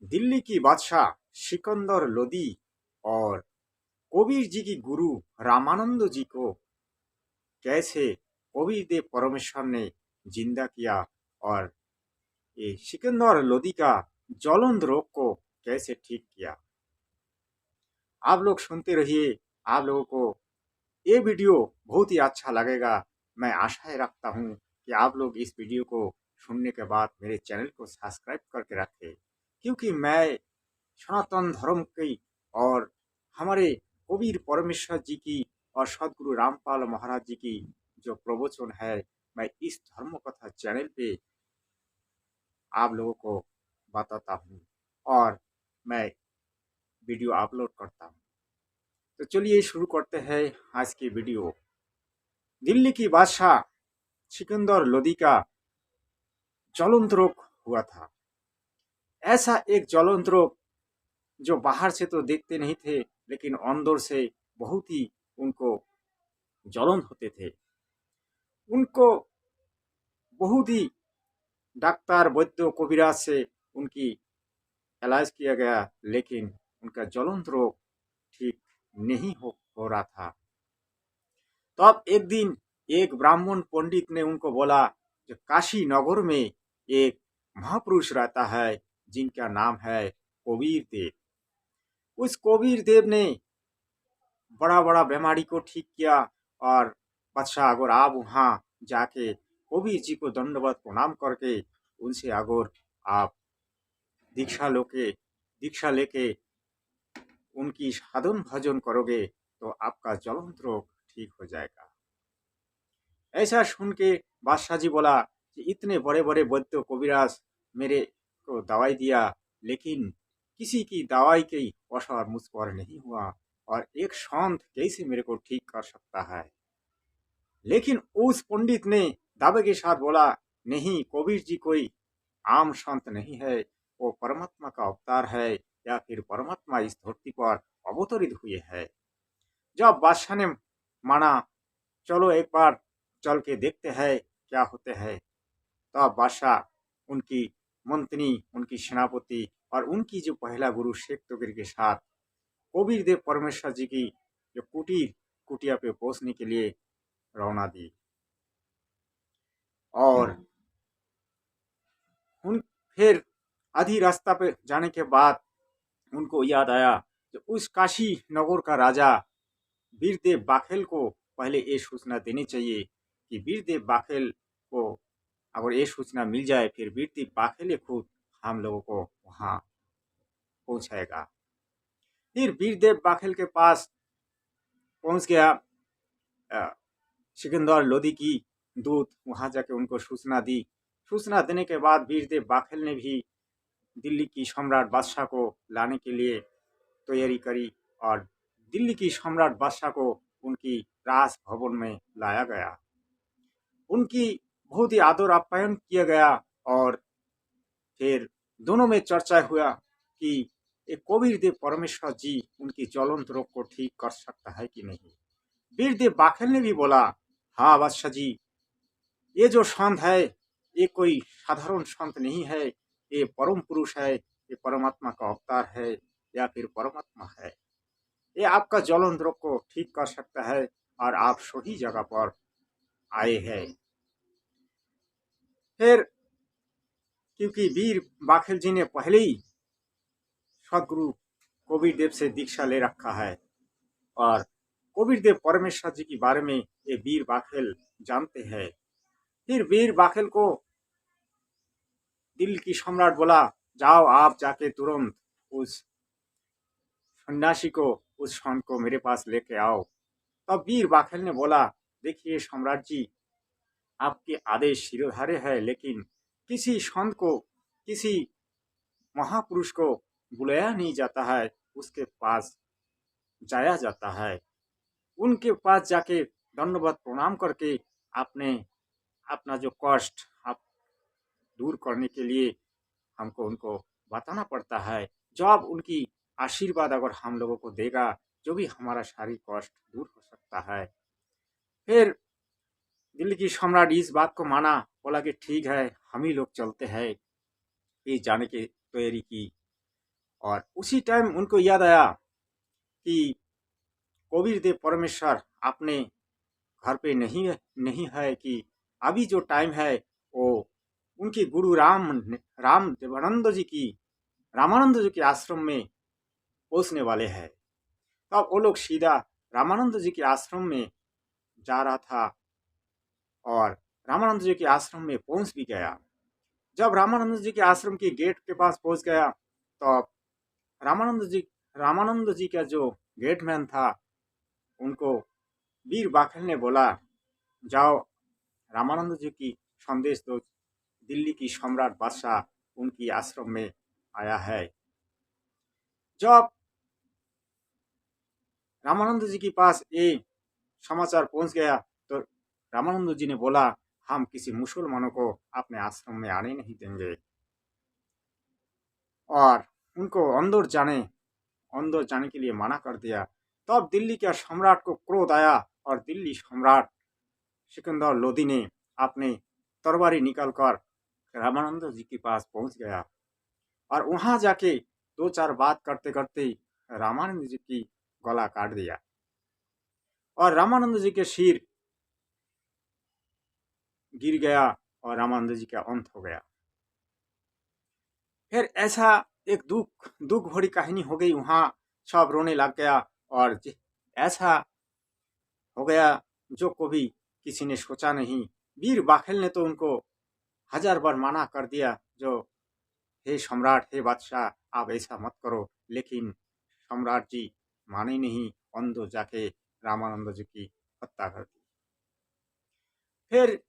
दिल्ली की बादशाह सिकंदर लोदी और कबीर जी की गुरु रामानंद जी को कैसे कबीर देव परमेश्वर ने जिंदा किया और ये सिकंदर लोदी का ज्वलंत रोग को कैसे ठीक किया। आप लोग सुनते रहिए। आप लोगों को ये वीडियो बहुत ही अच्छा लगेगा। मैं आशा रखता हूँ कि आप लोग इस वीडियो को सुनने के बाद मेरे चैनल को सब्सक्राइब करके रखें, क्योंकि मैं सनातन धर्म की और हमारे कबीर परमेश्वर जी की और सदगुरु रामपाल महाराज जी की जो प्रवचन है, मैं इस धर्म कथा चैनल पे आप लोगों को बताता हूँ और मैं वीडियो अपलोड करता हूँ। तो चलिए शुरू करते हैं आज की वीडियो। दिल्ली की बादशाह सिकंदर लोदी का ज्वलंत रोग हुआ था। ऐसा एक ज्वलंत रोग जो बाहर से तो देखते नहीं थे, लेकिन अंदर से बहुत ही उनको ज्वलंत होते थे। उनको बहुत ही डॉक्टर वैद्य कबीराज से उनकी इलाज किया गया, लेकिन उनका ज्वलंत रोग ठीक नहीं हो रहा था। तो अब एक दिन एक ब्राह्मण पंडित ने उनको बोला, जो काशी नगर में एक महापुरुष रहता है जिनका नाम है कबीर देव। उस कबीर देव ने बड़ा बड़ा बीमारी को ठीक किया। और बादशाह अगर आप वहाँ जाके कबीर जी को दंडवत प्रणाम करके उनसे अगर आप दीक्षा लेके उनकी साधन भजन करोगे तो आपका ज्वलंत रोग ठीक हो जाएगा। ऐसा सुन के बादशाह जी बोला कि इतने बड़े बड़े वैद्य कबीराज मेरे को दवाई दिया, लेकिन किसी की दवाई की असर मुझ पर नहीं हुआ, और एक संत कैसे मेरे को ठीक कर सकता है। लेकिन उस पंडित ने दावे के साथ बोला, नहीं, कबीर जी कोई आम संत नहीं है, वो परमात्मा का अवतार है, या फिर परमात्मा इस धरती पर अवतरित हुए है। जब बादशाह ने माना, चलो एक बार चल के देखते हैं क्या होते हैं, तो अब बादशाह उनकी मंत्री, उनकी सेनापति और उनकी जो पहला गुरु शेख तोगिर के साथ कबीर देव परमेश्वर जी की जो कुटिया पे पहुंचने के लिए रवाना दी। और उन फिर आधी रास्ता पे जाने के बाद उनको याद आया कि उस काशी नगर का राजा वीरदेव बाखेल को पहले ये सूचना देनी चाहिए कि वीरदेव बाखेल को अगर ये सूचना मिल जाए, फिर वीरदेव बाखेल खुद हम लोगों को वहाँ पहुँचाएगा। फिर वीरदेव बाखेल के पास पहुँच गया सिकंदर लोदी की दूत, वहाँ जाके उनको सूचना दी। सूचना देने के बाद वीरदेव बाखेल ने भी दिल्ली की सम्राट बादशाह को लाने के लिए तैयारी करी, और दिल्ली की सम्राट बादशाह को उनकी राज भवन में लाया गया। उनकी बहुत ही आदर आप्यायन किया गया। और फिर दोनों में चर्चा हुआ कि एक कबीर देव परमेश्वर जी उनकी ज्वलंत रोग को ठीक कर सकता है कि नहीं। वीरदेव बाखेल ने भी बोला, हाँ बादशाह जी, ये जो संत है ये कोई साधारण संत नहीं है, ये परम पुरुष है, ये परमात्मा का अवतार है, या फिर परमात्मा है। ये आपका ज्वलंत रोग को ठीक कर सकता है, और आप सही जगह पर आए हैं। फिर क्योंकि वीर बाखेल जी ने पहले ही सदगुरु कबीर देव से दीक्षा ले रखा है, और कबीर देव परमेश्वर जी के बारे में ये वीर बाखेल जानते हैं। फिर वीर बाखेल को दिल्ली की सम्राट बोला, जाओ आप जाके तुरंत उस सन्यासी को, उस संत को मेरे पास लेके आओ। तब वीर बाखेल ने बोला, देखिए सम्राट जी, आपके आदेश शिरोधार्य है, लेकिन किसी संत को, किसी महापुरुष को बुलाया नहीं जाता है, उसके पास जाया जाता है। उनके पास जाके दंडवत प्रणाम करके आपने अपना जो कष्ट आप दूर करने के लिए हमको उनको बताना पड़ता है। जब उनकी आशीर्वाद अगर हम लोगों को देगा, जो भी हमारा शारीरिक कष्ट दूर हो सकता है। फिर दिल्ली की सम्राट इस बात को माना, बोला कि ठीक है, हम ही लोग चलते हैं। फिर जाने की तैयारी की। और उसी टाइम उनको याद आया कि कबीर देव परमेश्वर अपने घर पे नहीं नहीं है, कि अभी जो टाइम है वो उनके गुरु राम देवानंद जी की रामानंद जी के आश्रम में पहुंचने वाले हैं। तब वो लोग सीधा रामानंद जी के आश्रम में जा रहा था और रामानंद जी के आश्रम में पहुंच भी गया। जब रामानंद जी के आश्रम के गेट के पास पहुंच गया तो रामानंद जी का जो गेटमैन था उनको वीर बाखेल ने बोला, जाओ रामानंद जी की संदेश दो, दिल्ली की सम्राट बादशाह उनकी आश्रम में आया है। जब रामानंद जी के पास ये समाचार पहुंच गया तो रामानंद जी ने बोला, हम किसी मुसलमानों को अपने आश्रम में आने नहीं देंगे, और उनको अंदर जाने के लिए मना कर दिया। तब दिल्ली के सम्राट को क्रोध आया और दिल्ली सम्राट सिकंदर लोदी ने अपने तलवारी निकालकर रामानंद जी के पास पहुंच गया और वहां जाके दो चार बात करते करते रामानंद जी की गला काट दिया और रामानंद जी के सिर गिर गया और रामानंद जी का अंत हो गया। फिर ऐसा एक दुख भरी कहानी हो गई, वहां सब रोने लग गया और ऐसा हो गया जो कभी किसी ने सोचा नहीं। वीर बाखेल ने तो उनको 1000 बार मना कर दिया, जो हे सम्राट, हे बादशाह, आप ऐसा मत करो, लेकिन सम्राट जी माने नहीं, अंदर जाके रामानंद जी की हत्या कर दी। फिर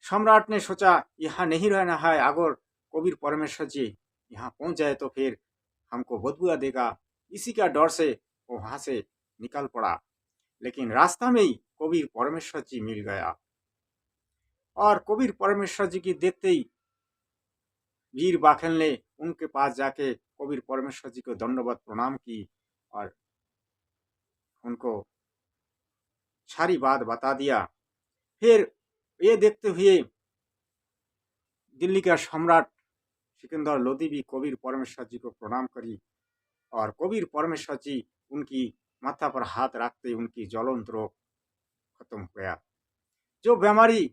सम्राट ने सोचा यहाँ नहीं रहना है, अगर कबीर परमेश्वर जी यहाँ पहुंच जाए तो फिर हमको बदबुआ देगा। इसी का डर से वो वहां से निकल पड़ा, लेकिन रास्ता में ही कबीर परमेश्वर जी मिल गया और कबीर परमेश्वर जी की देखते ही वीर बाखेल ने उनके पास जाके कबीर परमेश्वर जी को दंडवत प्रणाम की और उनको सारी बात बता दिया। फिर ये देखते हुए दिल्ली का सम्राट सिकंदर लोदी भी कबीर परमेश्वर जी को प्रणाम करी और कबीर परमेश्वर जी उनकी माथा पर हाथ रखते उनकी ज्वलंत रोग खत्म हो गया। जो बीमारी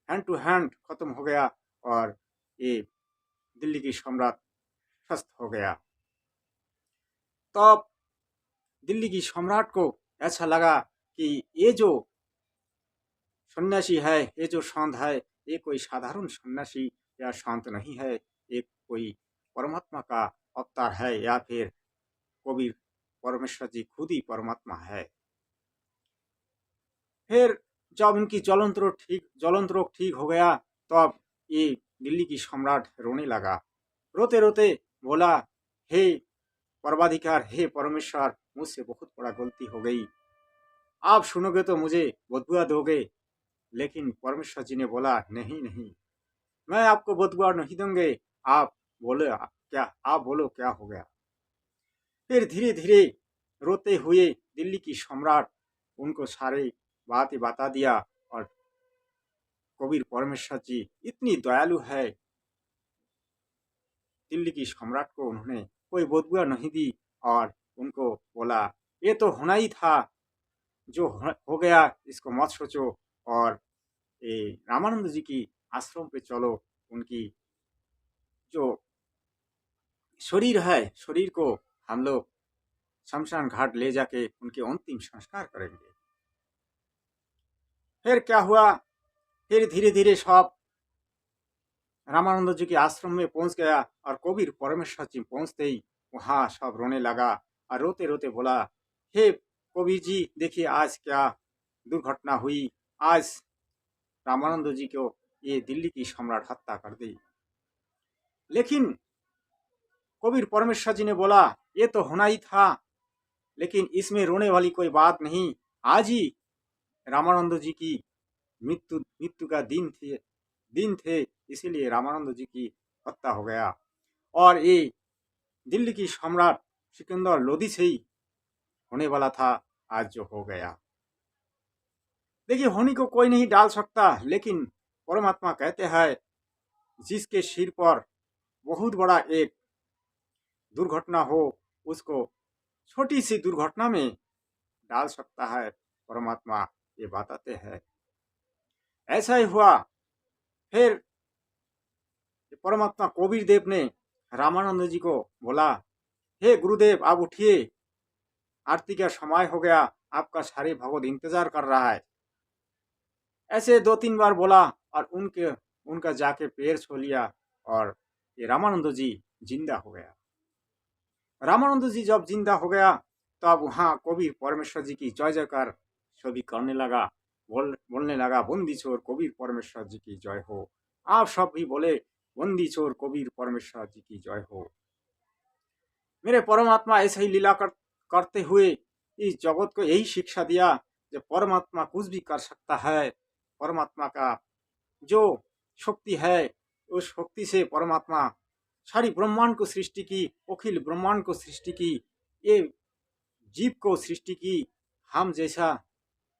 हैंड टू हैंड खत्म हो गया और ये दिल्ली की सम्राट स्वस्थ हो गया। तब दिल्ली की सम्राट को ऐसा लगा कि ये जो सन्यासी है, ये जो संत है, ये कोई साधारण सन्यासी या संत नहीं है, ये कोई परमात्मा का अवतार है, या फिर कबीर परमेश्वर जी खुद ही परमात्मा है। फिर जब उनकी ज्वलंत रोग ठीक हो गया तब ये दिल्ली की सम्राट रोने लगा। रोते रोते बोला, हे परमाधिकार, हे परमेश्वर, मुझसे बहुत बड़ा गलती हो गई, आप सुनोगे तो मुझे बदुआ दोगे। लेकिन परमेश्वर जी ने बोला, नहीं नहीं, मैं आपको बदुआ नहीं दूंगे, आप बोलो क्या हो गया। फिर धीरे धीरे रोते हुए दिल्ली की सम्राट उनको सारे बातें बता दिया और कबीर परमेश्वर जी इतनी दयालु है, दिल्ली की सम्राट को उन्होंने कोई बदुआ नहीं दी और उनको बोला, ये तो होना ही था, जो हो गया इसको मत सोचो और ये रामानंद जी की आश्रम पे चलो, उनकी जो शरीर है, शरीर को हम लोग शमशान घाट ले जाके उनके अंतिम संस्कार करेंगे। फिर क्या हुआ, फिर धीरे धीरे सब रामानंद जी के आश्रम में पहुंच गया और कबीर परमेश्वर जी पहुंचते ही वहां सब रोने लगा और रोते रोते बोला, हे कबीर जी, देखिए आज क्या दुर्घटना हुई, आज रामानंद जी को ये दिल्ली की सम्राट हत्या कर दी। लेकिन कबीर परमेश्वर जी ने बोला, ये तो होना ही था, लेकिन इसमें रोने वाली कोई बात नहीं, आज ही रामानंद जी की मृत्यु का दिन थे, इसीलिए रामानंद जी की हत्या हो गया और ये दिल्ली की सम्राट सिकंदर लोदी से ही होने वाला था, आज जो हो गया। देखिए, होनी को कोई नहीं डाल सकता, लेकिन परमात्मा कहते हैं जिसके सिर पर बहुत बड़ा एक दुर्घटना हो उसको छोटी सी दुर्घटना में डाल सकता है परमात्मा, ये बताते हैं। ऐसा ही हुआ। फिर परमात्मा कबीर देव ने रामानंद जी को बोला, हे गुरुदेव आप उठिए, आरती का समय हो गया, आपका सारे भगवत इंतजार कर रहा है। ऐसे 2-3 बार बोला और उनका जाके पैर छू लिया और ये रामानंद जी जिंदा हो गया। रामानंद जी जब जिंदा हो गया तब वहाँ कबीर परमेश्वर जी की जय जयकार सभी करने लगा, बोलने लगा, बंदी छोर कबीर परमेश्वर जी की जय हो। आप सब भी बोले, बंदी छोर कबीर परमेश्वर जी की जय हो। मेरे परमात्मा ऐसे ही लीला करते हुए इस जगत को यही शिक्षा दिया कि परमात्मा कुछ भी कर सकता है। परमात्मा का जो शक्ति है उस शक्ति से परमात्मा सारी ब्रह्मांड को सृष्टि की, अखिल ब्रह्मांड को सृष्टि की, ये जीव को सृष्टि की, हम जैसा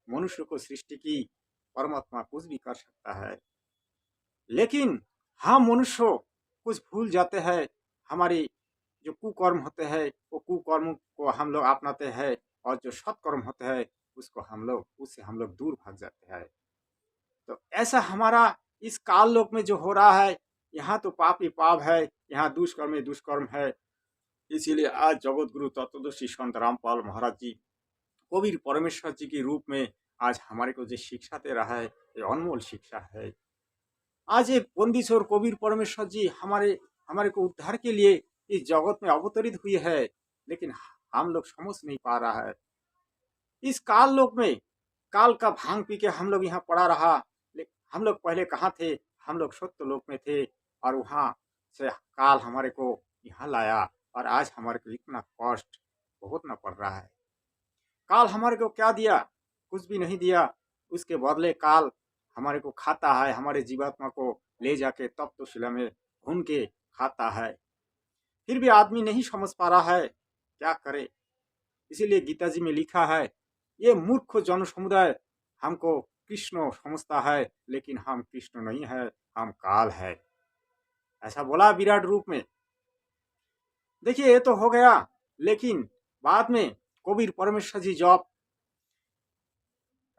मनुष्य को सृष्टि की। परमात्मा कुछ भी कर सकता है, लेकिन हम मनुष्य कुछ भूल जाते हैं। हमारी जो कुकर्म होते हैं वो कुकर्म को हम लोग अपनाते हैं और जो सत्कर्म होते हैं उससे हम लोग दूर भाग जाते हैं। तो ऐसा हमारा इस काल लोक में जो हो रहा है, यहाँ तो पाप ही पाप है, यहाँ दुष्कर्म ही दुष्कर्म है। इसीलिए आज जगत गुरु तत्वदर्शी संत रामपाल महाराज जी कबीर परमेश्वर जी के रूप में आज हमारे को जो शिक्षा दे रहा है, ये अनमोल शिक्षा है। आज एक बंदीश्वर कबीर परमेश्वर जी हमारे हमारे को उद्धार के लिए इस जगत में अवतरित हुई है, लेकिन हम लोग समझ नहीं पा रहा है। इस काल लोक में काल का भांग पी के हम लोग यहाँ पड़ा रहा। हम लोग पहले कहाँ थे? हम लोग सत्य लोक में थे और वहाँ से काल हमारे को यहाँ लाया और आज हमारे को इतना कष्ट भुगतना पड़ रहा है। काल हमारे को क्या दिया? कुछ भी नहीं दिया। उसके बदले काल हमारे को खाता है, हमारे जीवात्मा को ले जाके तप्तशिला में भून के खाता है। फिर भी आदमी नहीं समझ पा रहा है, क्या करे। इसीलिए गीता जी में लिखा है, ये मूर्ख जन समुदाय हमको कृष्ण समझता है, लेकिन हम कृष्ण नहीं है, हम काल है। ऐसा बोला विराट रूप में। देखिए ये तो हो गया, लेकिन बाद में कबीर परमेश्वर जी जब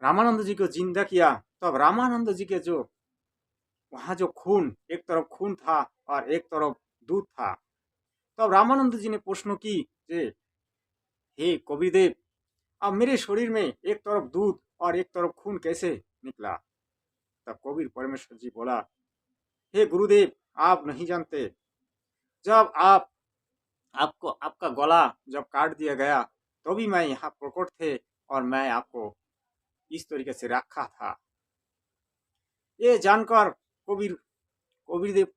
रामानंद जी को जिंदा किया, तब रामानंद जी के जो वहां जो खून, एक तरफ खून था और एक तरफ दूध था। तब रामानंद जी ने प्रश्न की, हे कबीर देव, अब मेरे शरीर में एक तरफ दूध और एक तरफ खून कैसे निकला? तब कबीर परमेश्वर जी बोला, हे गुरुदेव, आप नहीं जानते, जब आपको आपका गला जब काट दिया गया तो भी मैं यहाँ प्रकट थे और मैं आपको इस तरीके से रखा था। ये जानकर कबीर कबीर देव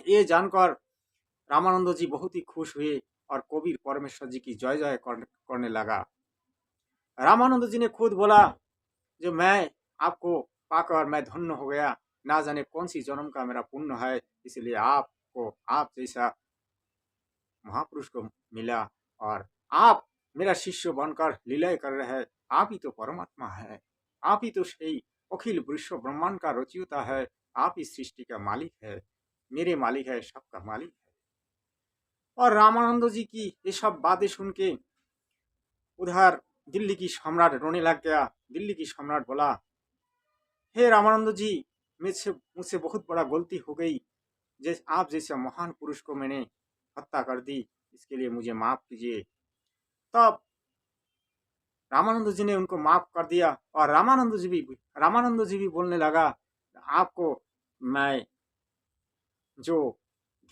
ये जानकर रामानंद जी बहुत ही खुश हुए और कबीर परमेश्वर जी की जय जय करने लगा। रामानंद जी ने खुद बोला, जो मैं आपको पाकर मैं धन्य हो गया, ना जाने कौन सी जन्म का मेरा पुण्य है, इसलिए आपको आप जैसा महापुरुष को मिला और आप मेरा शिष्य बनकर लीलाएं कर रहे हैं। आप ही तो परमात्मा है, आप ही तो सही अखिल विश्व ब्रह्मांड का रचयिता है, आप ही सृष्टि का मालिक है, मेरे मालिक है, सबका मालिक है। और रामानंद जी की ये सब बातें सुन के उधर दिल्ली की सम्राट रोने लग गया। दिल्ली की सम्राट बोला, हे रामानंद जी, मुझसे बहुत बड़ा गलती हो गई। जैसे आप जैसे महान पुरुष को मैंने हत्या कर दी, इसके लिए मुझे माफ कीजिए। तब रामानंद जी ने उनको माफ कर दिया और रामानंद जी भी बोलने लगा, आपको मैं जो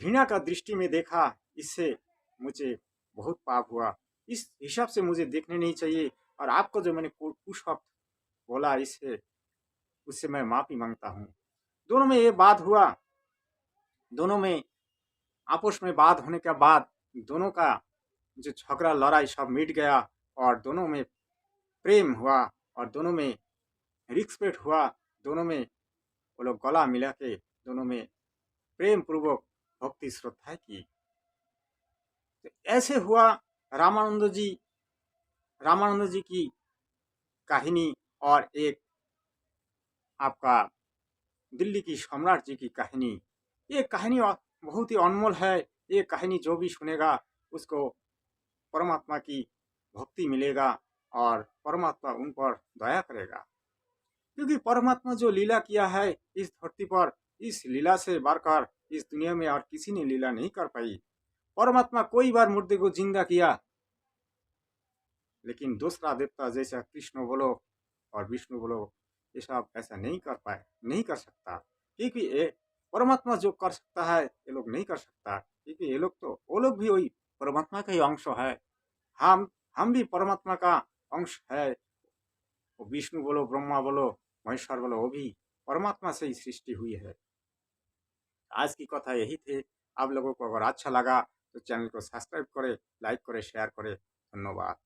घृणा का दृष्टि में देखा, इससे मुझे बहुत पाप हुआ, इस हिसाब से मुझे देखने नहीं चाहिए। और आपको जो मैंने कुशब्द बोला, उससे मैं माफी मांगता हूँ। दोनों में ये बात हुआ। दोनों में आपस में बात होने के बाद दोनों का जो झगड़ा लड़ाई सब मिट गया और दोनों में प्रेम हुआ और दोनों में रिस्पेक्ट हुआ। दोनों में वो लोग गला मिला के दोनों में प्रेम पूर्वक भक्ति श्रद्धा की। तो ऐसे हुआ रामानंद जी की कहानी और एक आपका दिल्ली की सम्राट जी की कहानी। ये कहानी बहुत ही अनमोल है। ये कहानी जो भी सुनेगा उसको परमात्मा की भक्ति मिलेगा और परमात्मा उन पर दया करेगा। क्योंकि परमात्मा जो लीला किया है इस धरती पर, इस लीला से बढ़कर इस दुनिया में और किसी ने लीला नहीं कर पाई। परमात्मा कोई बार मुर्दे को जिंदा किया, लेकिन दूसरा देवता जैसा कृष्ण बोलो और विष्णु बोलो, ये सब ऐसा नहीं कर पाए, नहीं कर सकता। क्योंकि ये परमात्मा जो कर सकता है ये लोग नहीं कर सकता, क्योंकि ये लोग तो वो लोग भी वही परमात्मा का ही अंश है। हम भी परमात्मा का अंश है। वो विष्णु बोलो, ब्रह्मा बोलो, महेश्वर बोलो, वो भी परमात्मा से ही सृष्टि हुई है। आज की कथा यही थे। आप लोगों को अगर अच्छा लगा तो चैनल को सब्सक्राइब करें, लाइक करें, शेयर करें। धन्यवाद।